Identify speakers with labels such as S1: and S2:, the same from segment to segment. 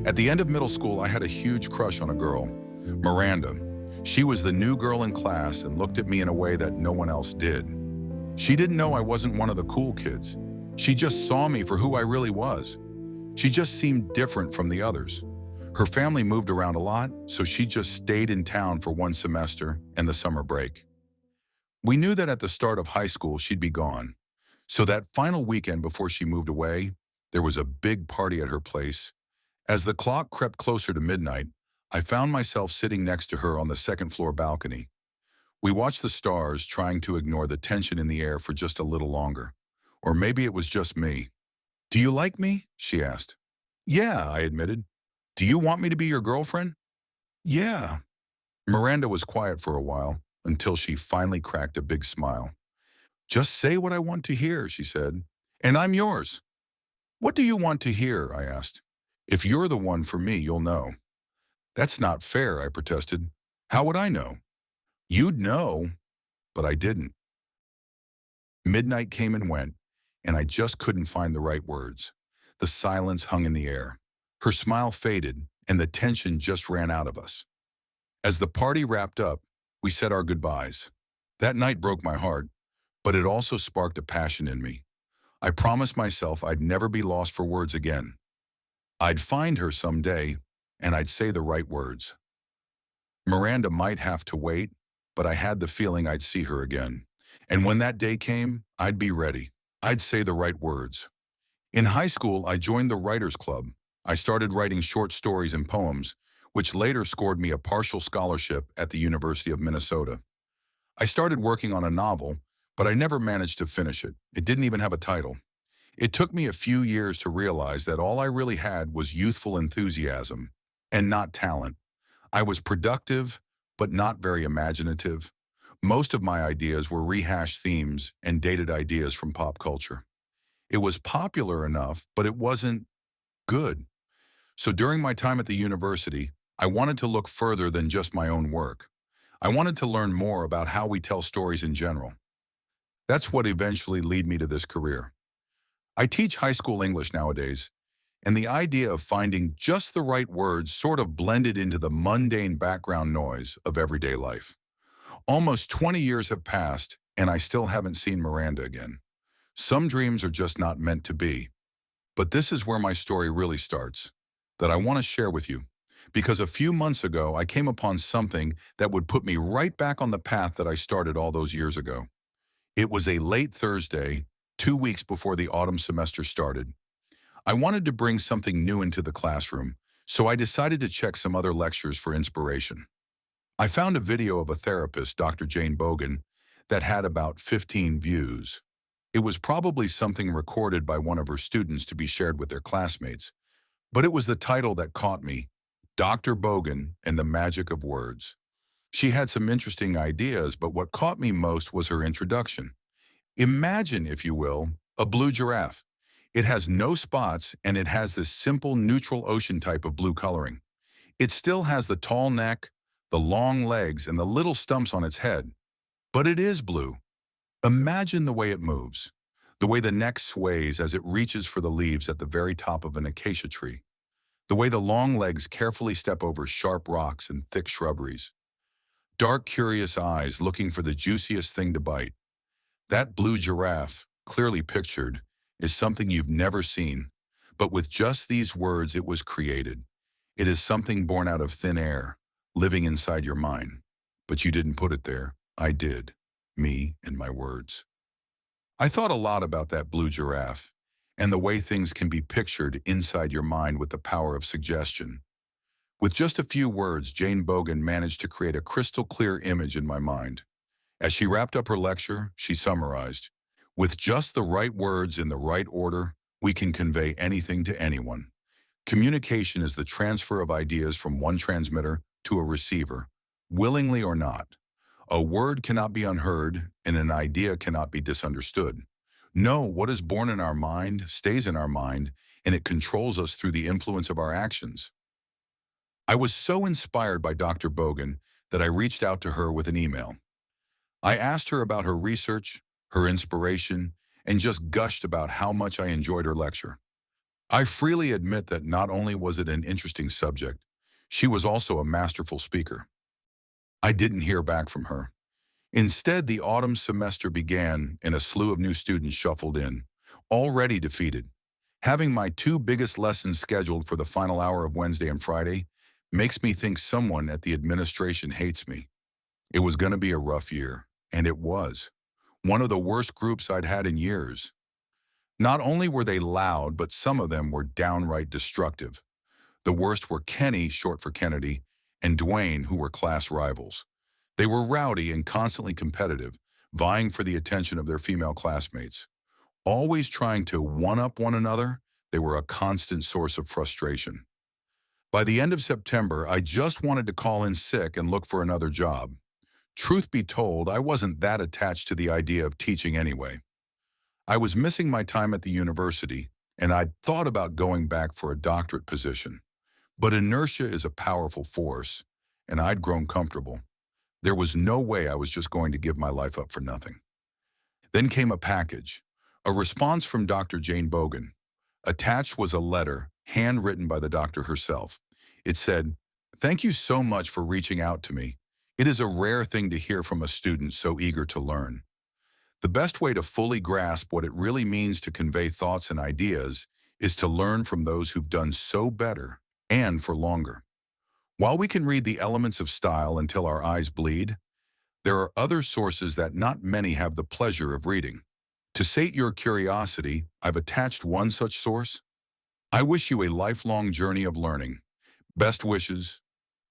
S1: At the end of middle school, I had a huge crush on a girl, Miranda. She was the new girl in class and looked at me in a way that no one else did. She didn't know I wasn't one of the cool kids. She just saw me for who I really was. She just seemed different from the others. Her family moved around a lot, so she just stayed in town for one semester and the summer break. We knew that at the start of high school she'd be gone. So that final weekend before she moved away, there was a big party at her place. As the clock crept closer to midnight, I found myself sitting next to her on the second floor balcony. We watched the stars, trying to ignore the tension in the air for just a little longer. Or maybe it was just me. "Do you like me?" she asked. "Yeah," I admitted. "Do you want me to be your girlfriend?" "Yeah." Miranda was quiet for a while, until she finally cracked a big smile. "Just say what I want to hear," she said, "and I'm yours." "What do you want to hear?" I asked. "If you're the one for me, you'll know." "That's not fair," I protested. "How would I know?" "You'd know." But I didn't. Midnight came and went, and I just couldn't find the right words. The silence hung in the air. Her smile faded, and the tension just ran out of us. As the party wrapped up, we said our goodbyes. That night broke my heart, but it also sparked a passion in me. I promised myself I'd never be lost for words again. I'd find her someday, and I'd say the right words. Miranda might have to wait, but I had the feeling I'd see her again. And when that day came, I'd be ready. I'd say the right words. In high school, I joined the Writers Club. I started writing short stories and poems, which later scored me a partial scholarship at the University of Minnesota. I started working on a novel, but I never managed to finish it. It didn't even have a title. It took me a few years to realize that all I really had was youthful enthusiasm and not talent. I was productive, but not very imaginative. Most of my ideas were rehashed themes and dated ideas from pop culture. It was popular enough, but it wasn't good. So during my time at the university, I wanted to look further than just my own work. I wanted to learn more about how we tell stories in general. That's what eventually led me to this career. I teach high school English nowadays, and the idea of finding just the right words sort of blended into the mundane background noise of everyday life. Almost 20 years have passed, and I still haven't seen Miranda again. Some dreams are just not meant to be. But this is where my story really starts, that I want to share with you. Because a few months ago, I came upon something that would put me right back on the path that I started all those years ago. It was a late Thursday, 2 weeks before the autumn semester started. I wanted to bring something new into the classroom, so I decided to check some other lectures for inspiration. I found a video of a therapist, Dr. Jane Bogan, that had about 15 views. It was probably something recorded by one of her students to be shared with their classmates, but it was the title that caught me, Dr. Bogan and the Magic of Words. She had some interesting ideas, but what caught me most was her introduction. Imagine, if you will, a blue giraffe. It has no spots, and it has this simple neutral ocean type of blue coloring. It still has the tall neck, the long legs, and the little stumps on its head. But it is blue. Imagine the way it moves, the way the neck sways as it reaches for the leaves at the very top of an acacia tree, the way the long legs carefully step over sharp rocks and thick shrubberies. Dark, curious eyes looking for the juiciest thing to bite. That blue giraffe, clearly pictured, is something you've never seen, but with just these words it was created. It is something born out of thin air, living inside your mind. But you didn't put it there. I did. Me and my words. I thought a lot about that blue giraffe and the way things can be pictured inside your mind with the power of suggestion. With just a few words, Jane Bogan managed to create a crystal clear image in my mind. As she wrapped up her lecture, she summarized, "With just the right words in the right order, we can convey anything to anyone. Communication is the transfer of ideas from one transmitter to a receiver, willingly or not. A word cannot be unheard, and an idea cannot be misunderstood. No, what is born in our mind stays in our mind, and it controls us through the influence of our actions." I was so inspired by Dr. Bogan that I reached out to her with an email. I asked her about her research, her inspiration, and just gushed about how much I enjoyed her lecture. I freely admit that not only was it an interesting subject, she was also a masterful speaker. I didn't hear back from her. Instead, the autumn semester began and a slew of new students shuffled in, already defeated. Having my two biggest lessons scheduled for the final hour of Wednesday and Friday makes me think someone at the administration hates me. It was going to be a rough year, and it was. One of the worst groups I'd had in years. Not only were they loud, but some of them were downright destructive. The worst were Kenny, short for Kennedy, and Dwayne, who were class rivals. They were rowdy and constantly competitive, vying for the attention of their female classmates. Always trying to one-up one another, they were a constant source of frustration. By the end of September, I just wanted to call in sick and look for another job. Truth be told, I wasn't that attached to the idea of teaching anyway. I was missing my time at the university, and I'd thought about going back for a doctorate position. But inertia is a powerful force, and I'd grown comfortable. There was no way I was just going to give my life up for nothing. Then came a package, a response from Dr. Jane Bogan. Attached was a letter, handwritten by the doctor herself. It said, "Thank you so much for reaching out to me. It is a rare thing to hear from a student so eager to learn. The best way to fully grasp what it really means to convey thoughts and ideas is to learn from those who've done so better and for longer. While we can read the elements of style until our eyes bleed, there are other sources that not many have the pleasure of reading. To sate your curiosity, I've attached one such source. I wish you a lifelong journey of learning. Best wishes,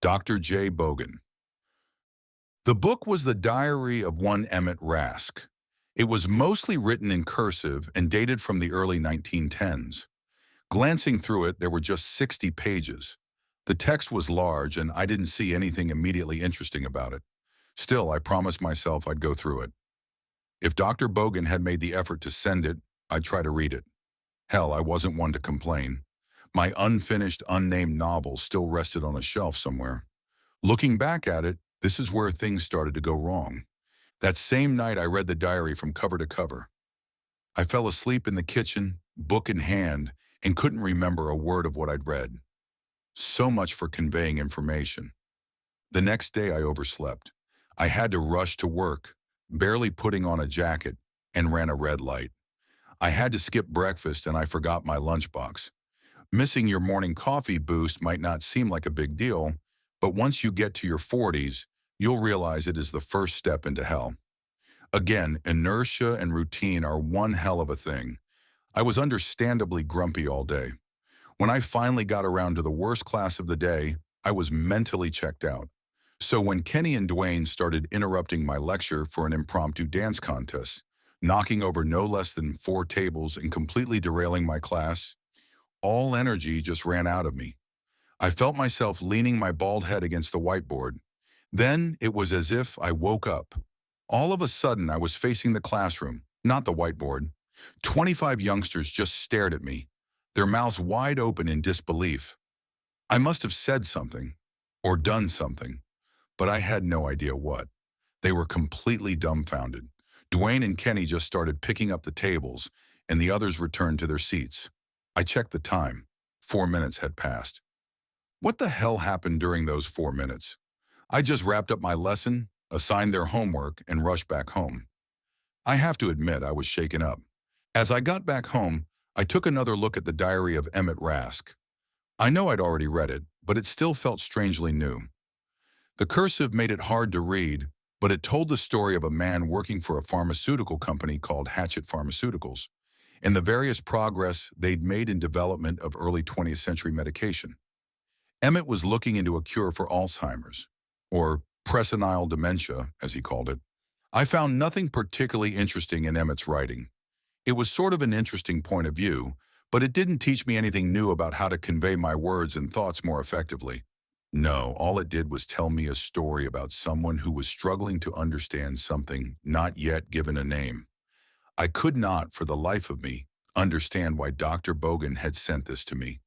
S1: Dr. J. Bogan." The book was the diary of one Emmett Rask. It was mostly written in cursive and dated from the early 1910s. Glancing through it, there were just 60 pages. The text was large, and I didn't see anything immediately interesting about it. Still, I promised myself I'd go through it. If Dr. Bogan had made the effort to send it, I'd try to read it. Hell, I wasn't one to complain. My unfinished, unnamed novel still rested on a shelf somewhere. Looking back at it, this is where things started to go wrong. That same night, I read the diary from cover to cover. I fell asleep in the kitchen, book in hand, and couldn't remember a word of what I'd read. So much for conveying information. The next day, I overslept. I had to rush to work, barely putting on a jacket, and ran a red light. I had to skip breakfast, and I forgot my lunchbox. Missing your morning coffee boost might not seem like a big deal, but once you get to your 40s, you'll realize it is the first step into hell. Again, inertia and routine are one hell of a thing. I was understandably grumpy all day. When I finally got around to the worst class of the day, I was mentally checked out. So when Kenny and Dwayne started interrupting my lecture for an impromptu dance contest, knocking over no less than 4 tables and completely derailing my class, all energy just ran out of me. I felt myself leaning my bald head against the whiteboard. Then it was as if I woke up. All of a sudden, I was facing the classroom, not the whiteboard. 25 youngsters just stared at me, their mouths wide open in disbelief. I must have said something, or done something, but I had no idea what. They were completely dumbfounded. Dwayne and Kenny just started picking up the tables, and the others returned to their seats. I checked the time. 4 minutes had passed. What the hell happened during those 4 minutes? I just wrapped up my lesson, assigned their homework, and rushed back home. I have to admit I was shaken up. As I got back home, I took another look at the diary of Emmett Rask. I know I'd already read it, but it still felt strangely new. The cursive made it hard to read, but it told the story of a man working for a pharmaceutical company called Hatchet Pharmaceuticals, and the various progress they'd made in development of early 20th century medication. Emmett was looking into a cure for Alzheimer's, or presenile dementia, as he called it. I found nothing particularly interesting in Emmett's writing. It was sort of an interesting point of view, but it didn't teach me anything new about how to convey my words and thoughts more effectively. No, all it did was tell me a story about someone who was struggling to understand something not yet given a name. I could not, for the life of me, understand why Dr. Bogan had sent this to me.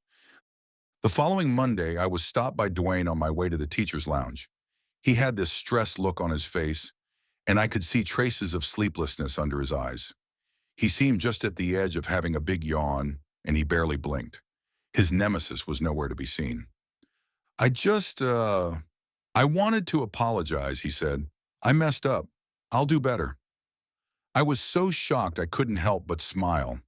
S1: The following Monday, I was stopped by Dwayne on my way to the teacher's lounge. He had this stressed look on his face, and I could see traces of sleeplessness under his eyes. He seemed just at the edge of having a big yawn, and he barely blinked. His nemesis was nowhere to be seen. I just, I wanted to apologize, he said. I messed up. I'll do better. I was so shocked I couldn't help but smile.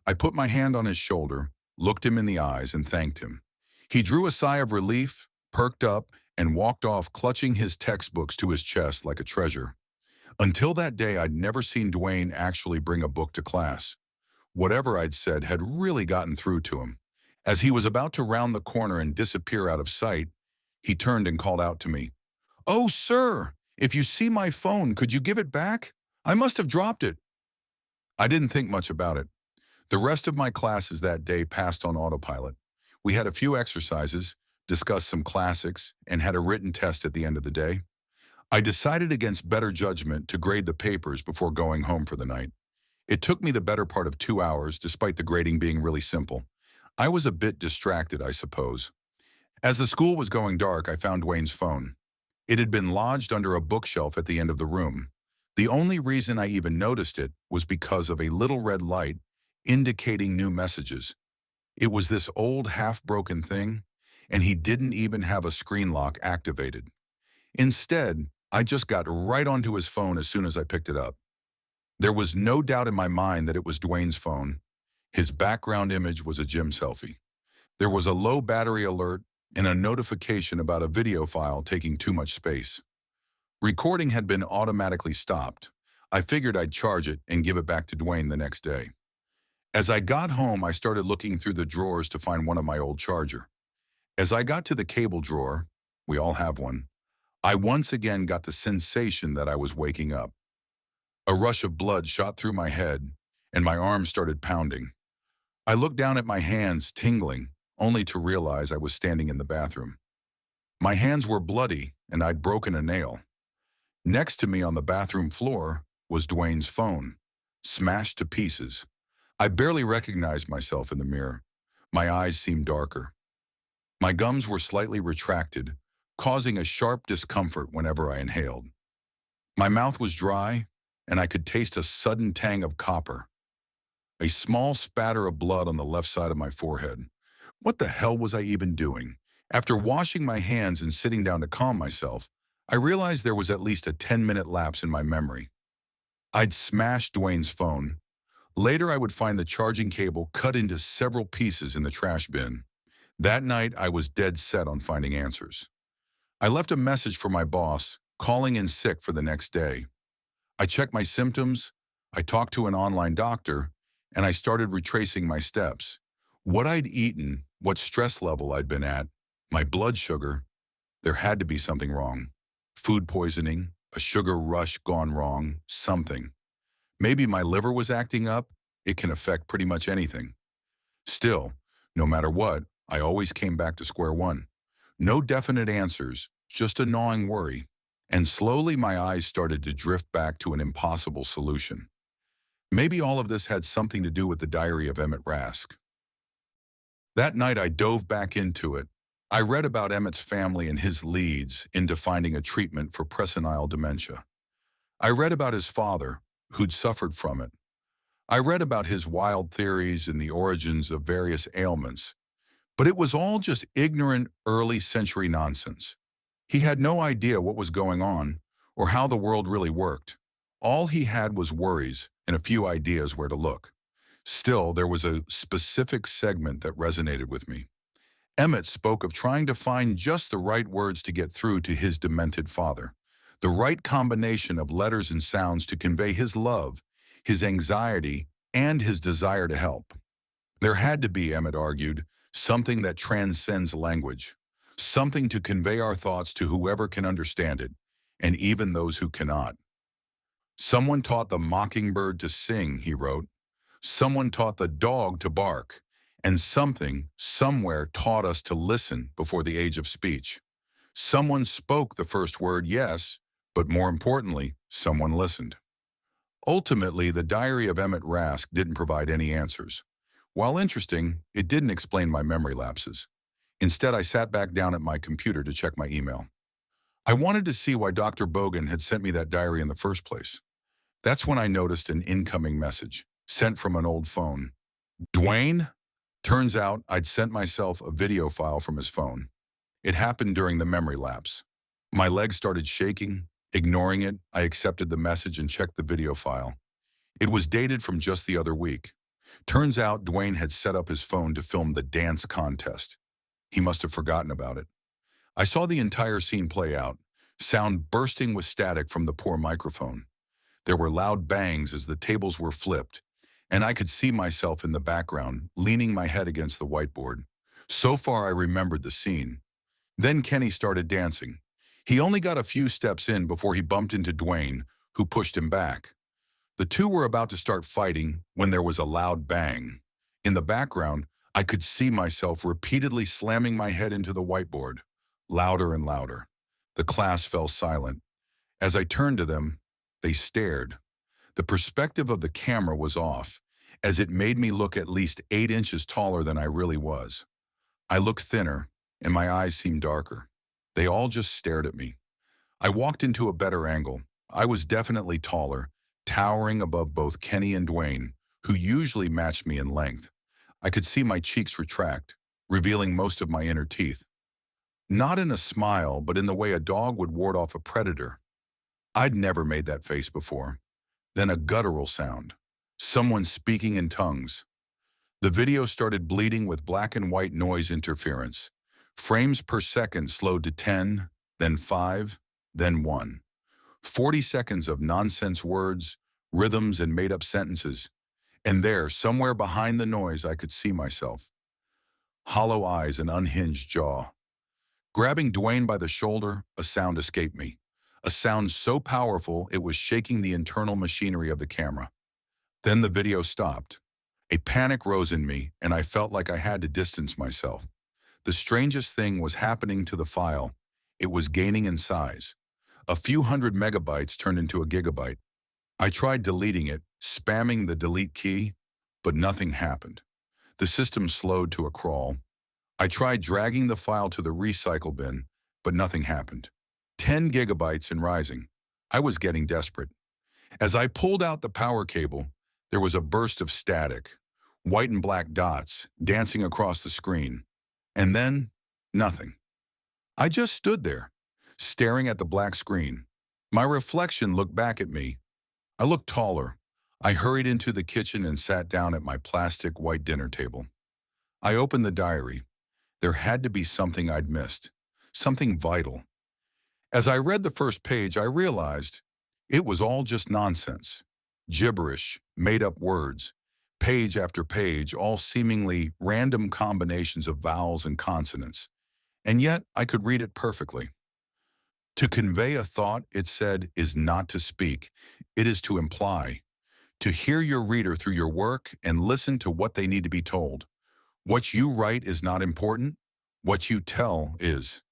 S1: I put my hand on his shoulder, looked him in the eyes, and thanked him. He drew a sigh of relief, perked up, and walked off clutching his textbooks to his chest like a treasure. Until that day, I'd never seen Dwayne actually bring a book to class. Whatever I'd said had really gotten through to him. As he was about to round the corner and disappear out of sight, he turned and called out to me. "Oh, sir, if you see my phone, could you give it back? I must have dropped it." I didn't think much about it. The rest of my classes that day passed on autopilot. We had a few exercises, discussed some classics, and had a written test at the end of the day. I decided against better judgment to grade the papers before going home for the night. It took me the better part of 2 hours, despite the grading being really simple. I was a bit distracted, I suppose. As the school was going dark, I found Dwayne's phone. It had been lodged under a bookshelf at the end of the room. The only reason I even noticed it was because of a little red light indicating new messages. It was this old half-broken thing, and he didn't even have a screen lock activated. Instead, I just got right onto his phone as soon as I picked it up. There was no doubt in my mind that it was Dwayne's phone. His background image was a gym selfie. There was a low battery alert and a notification about a video file taking too much space. Recording had been automatically stopped. I figured I'd charge it and give it back to Dwayne the next day. As I got home, I started looking through the drawers to find one of my old charger. As I got to the cable drawer, we all have one, I once again got the sensation that I was waking up. A rush of blood shot through my head, and my arms started pounding. I looked down at my hands, tingling, only to realize I was standing in the bathroom. My hands were bloody, and I'd broken a nail. Next to me on the bathroom floor was Dwayne's phone, smashed to pieces. I barely recognized myself in the mirror. My eyes seemed darker. My gums were slightly retracted, causing a sharp discomfort whenever I inhaled. My mouth was dry, and I could taste a sudden tang of copper. A small spatter of blood on the left side of my forehead. What the hell was I even doing? After washing my hands and sitting down to calm myself, I realized there was at least a 10-minute lapse in my memory. I'd smashed Dwayne's phone. Later, I would find the charging cable cut into several pieces in the trash bin. That night, I was dead set on finding answers. I left a message for my boss, calling in sick for the next day. I checked my symptoms, I talked to an online doctor, and I started retracing my steps. What I'd eaten, what stress level I'd been at, my blood sugar. There had to be something wrong. Food poisoning, a sugar rush gone wrong, something. Maybe my liver was acting up. It can affect pretty much anything. Still, no matter what, I always came back to square one. No definite answers, just a gnawing worry. And slowly my eyes started to drift back to an impossible solution. Maybe all of this had something to do with the diary of Emmett Rask. That night I dove back into it. I read about Emmett's family and his leads into finding a treatment for presenile dementia. I read about his father, who'd suffered from it. I read about his wild theories and the origins of various ailments. But it was all just ignorant early century nonsense. He had no idea what was going on or how the world really worked. All he had was worries and a few ideas where to look. Still, there was a specific segment that resonated with me. Emmett spoke of trying to find just the right words to get through to his demented father, the right combination of letters and sounds to convey his love, his anxiety, and his desire to help. There had to be, Emmett argued, something that transcends language, something to convey our thoughts to whoever can understand it, and even those who cannot. Someone taught the mockingbird to sing, he wrote. Someone taught the dog to bark, and something, somewhere, taught us to listen before the age of speech. Someone spoke the first word, yes, but more importantly, someone listened. Ultimately, the diary of Emmett Rask didn't provide any answers. While interesting, it didn't explain my memory lapses. Instead, I sat back down at my computer to check my email. I wanted to see why Dr. Bogan had sent me that diary in the first place. That's when I noticed an incoming message, sent from an old phone. "Dwayne, Turns out I'd sent myself a video file from his phone. It happened during the memory lapse. My legs started shaking. Ignoring it, I accepted the message and checked the video file. It was dated from just the other week. Turns out Dwayne had set up his phone to film the dance contest. He must have forgotten about it. I saw the entire scene play out, sound bursting with static from the poor microphone. There were loud bangs as the tables were flipped, and I could see myself in the background, leaning my head against the whiteboard. So far, I remembered the scene. Then Kenny started dancing. He only got a few steps in before he bumped into Dwayne, who pushed him back. The two were about to start fighting when there was a loud bang. In the background, I could see myself repeatedly slamming my head into the whiteboard, louder and louder. The class fell silent. As I turned to them, they stared. The perspective of the camera was off, as it made me look at least 8 inches taller than I really was. I looked thinner, and my eyes seemed darker. They all just stared at me. I walked into a better angle. I was definitely taller, towering above both Kenny and Dwayne, who usually matched me in length. I could see my cheeks retract, revealing most of my inner teeth. Not in a smile, but in the way a dog would ward off a predator. I'd never made that face before. Then a guttural sound. Someone speaking in tongues. The video started bleeding with black and white noise interference. Frames per second slowed to 10, then 5, then 1. 40 seconds of nonsense words, rhythms, and made-up sentences. And there, somewhere behind the noise, I could see myself. Hollow eyes and unhinged jaw. Grabbing Dwayne by the shoulder, a sound escaped me. A sound so powerful it was shaking the internal machinery of the camera. Then the video stopped. A panic rose in me, and I felt like I had to distance myself. The strangest thing was happening to the file. It was gaining in size. A few hundred megabytes turned into a gigabyte. I tried deleting it, spamming the delete key, but nothing happened. The system slowed to a crawl. I tried dragging the file to the recycle bin, but nothing happened. 10 gigabytes and rising. I was getting desperate. As I pulled out the power cable, there was a burst of static, white and black dots dancing across the screen. And then, nothing. I just stood there, staring at the black screen. My reflection looked back at me. I looked taller. I hurried into the kitchen and sat down at my plastic white dinner table. I opened the diary. There had to be something I'd missed, something vital. As I read the first page, I realized it was all just nonsense. Gibberish, made-up words, page after page, all seemingly random combinations of vowels and consonants. And yet, I could read it perfectly. To convey a thought, it said, is not to speak. It is to imply. To hear your reader through your work and listen to what they need to be told. What you write is not important. What you tell is.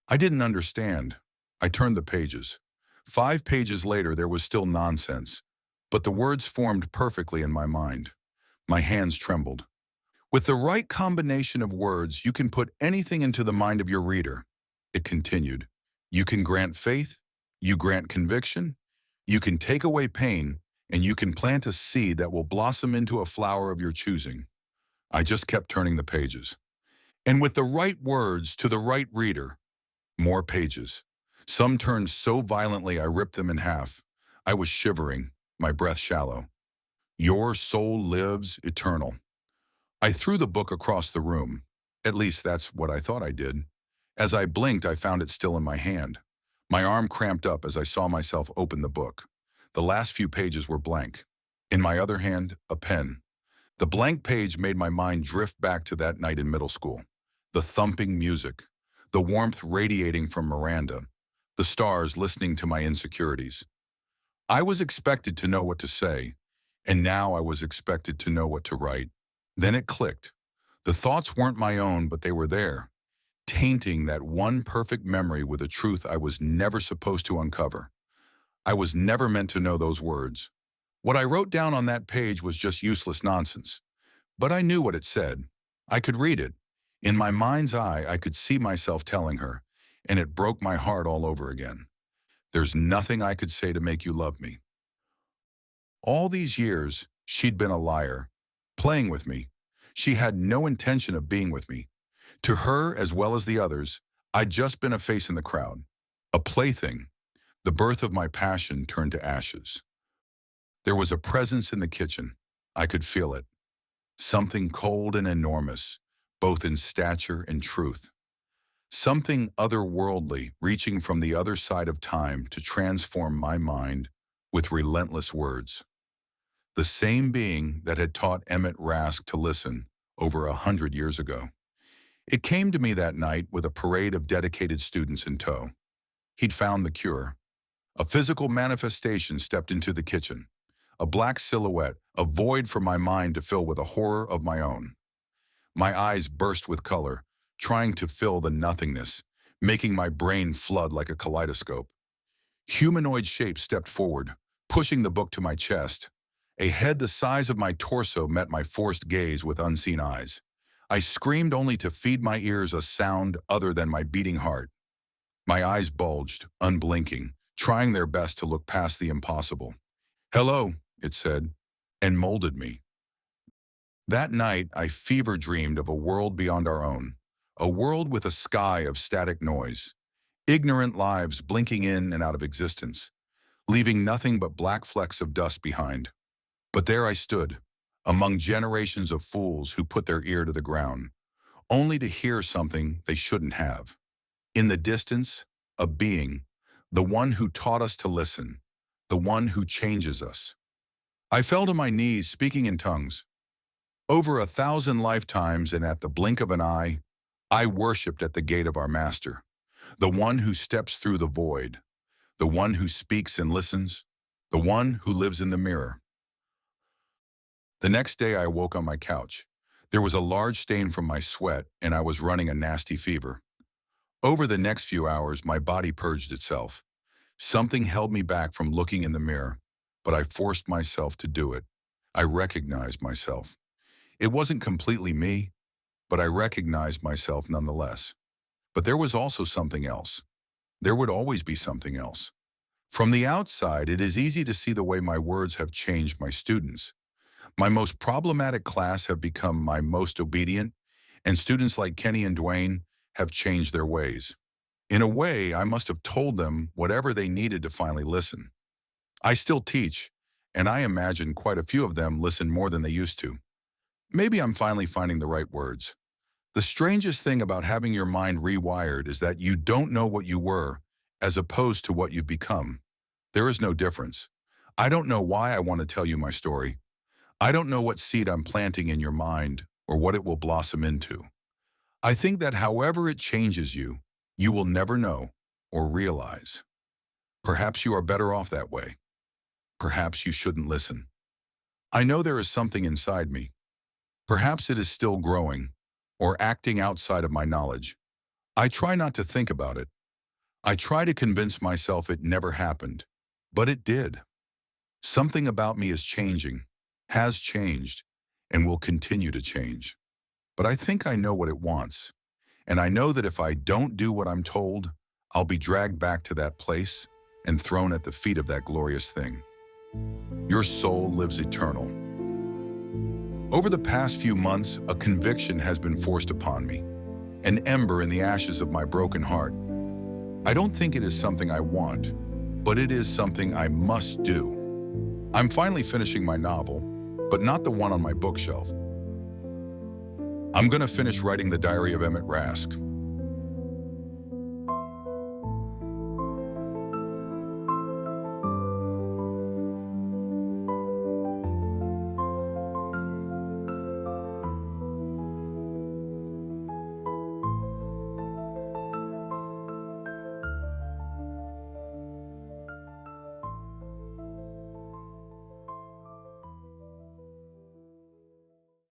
S1: I didn't understand. I turned the pages. 5 pages later, there was still nonsense, but the words formed perfectly in my mind. My hands trembled. With the right combination of words, you can put anything into the mind of your reader. It continued. You can grant faith, you grant conviction, you can take away pain, and you can plant a seed that will blossom into a flower of your choosing. I just kept turning the pages. And with the right words to the right reader, more pages. Some turned so violently I ripped them in half. I was shivering, my breath shallow. Your soul lives eternal. I threw the book across the room. At least that's what I thought I did. As I blinked, I found it still in my hand. My arm cramped up as I saw myself open the book. The last few pages were blank. In my other hand, a pen. The blank page made my mind drift back to that night in middle school. The thumping music, the warmth radiating from Miranda, the stars listening to my insecurities. I was expected to know what to say, and now I was expected to know what to write. Then it clicked. The thoughts weren't my own, but they were there, tainting that one perfect memory with a truth I was never supposed to uncover. I was never meant to know those words. What I wrote down on that page was just useless nonsense. But I knew what it said. I could read it. In my mind's eye, I could see myself telling her, and it broke my heart all over again. There's nothing I could say to make you love me. All these years, she'd been a liar, playing with me. She had no intention of being with me. To her, as well as the others, I'd just been a face in the crowd, a plaything. The birth of my passion turned to ashes. There was a presence in the kitchen. I could feel it. Something cold and enormous, both in stature and truth. Something otherworldly, reaching from the other side of time to transform my mind with relentless words. The same being that had taught Emmett Rask to listen over 100 years ago. It came to me that night with a parade of dedicated students in tow. He'd found the cure. A physical manifestation stepped into the kitchen. A black silhouette, a void for my mind to fill with a horror of my own. My eyes burst with color, trying to fill the nothingness, making my brain flood like a kaleidoscope. Humanoid shapes stepped forward, pushing the book to my chest. A head the size of my torso met my forced gaze with unseen eyes. I screamed only to feed my ears a sound other than my beating heart. My eyes bulged, unblinking, trying their best to look past the impossible. "Hello," it said, and molded me. That night, I fever dreamed of a world beyond our own, a world with a sky of static noise, ignorant lives blinking in and out of existence, leaving nothing but black flecks of dust behind. But there I stood, among generations of fools who put their ear to the ground, only to hear something they shouldn't have. In the distance, a being, the one who taught us to listen, the one who changes us. I fell to my knees, speaking in tongues. Over 1,000 lifetimes and at the blink of an eye, I worshipped at the gate of our master, the one who steps through the void, the one who speaks and listens, the one who lives in the mirror. The next day I woke on my couch. There was a large stain from my sweat and I was running a nasty fever. Over the next few hours, my body purged itself. Something held me back from looking in the mirror, but I forced myself to do it. I recognized myself. It wasn't completely me, but I recognized myself nonetheless. But there was also something else. There would always be something else. From the outside, it is easy to see the way my words have changed my students. My most problematic class have become my most obedient, and students like Kenny and Dwayne have changed their ways. In a way, I must have told them whatever they needed to finally listen. I still teach, and I imagine quite a few of them listen more than they used to. Maybe I'm finally finding the right words. The strangest thing about having your mind rewired is that you don't know what you were, as opposed to what you've become. There is no difference. I don't know why I want to tell you my story. I don't know what seed I'm planting in your mind or what it will blossom into. I think that however it changes you, you will never know or realize. Perhaps you are better off that way. Perhaps you shouldn't listen. I know there is something inside me. Perhaps it is still growing or acting outside of my knowledge. I try not to think about it. I try to convince myself it never happened, but it did. Something about me is changing, has changed, and will continue to change. But I think I know what it wants, and I know that if I don't do what I'm told, I'll be dragged back to that place and thrown at the feet of that glorious thing. Your soul lives eternal. Over the past few months, a conviction has been forced upon me, an ember in the ashes of my broken heart. I don't think it is something I want, but it is something I must do. I'm finally finishing my novel, but not the one on my bookshelf. I'm going to finish writing the Diary of Emmett Rask.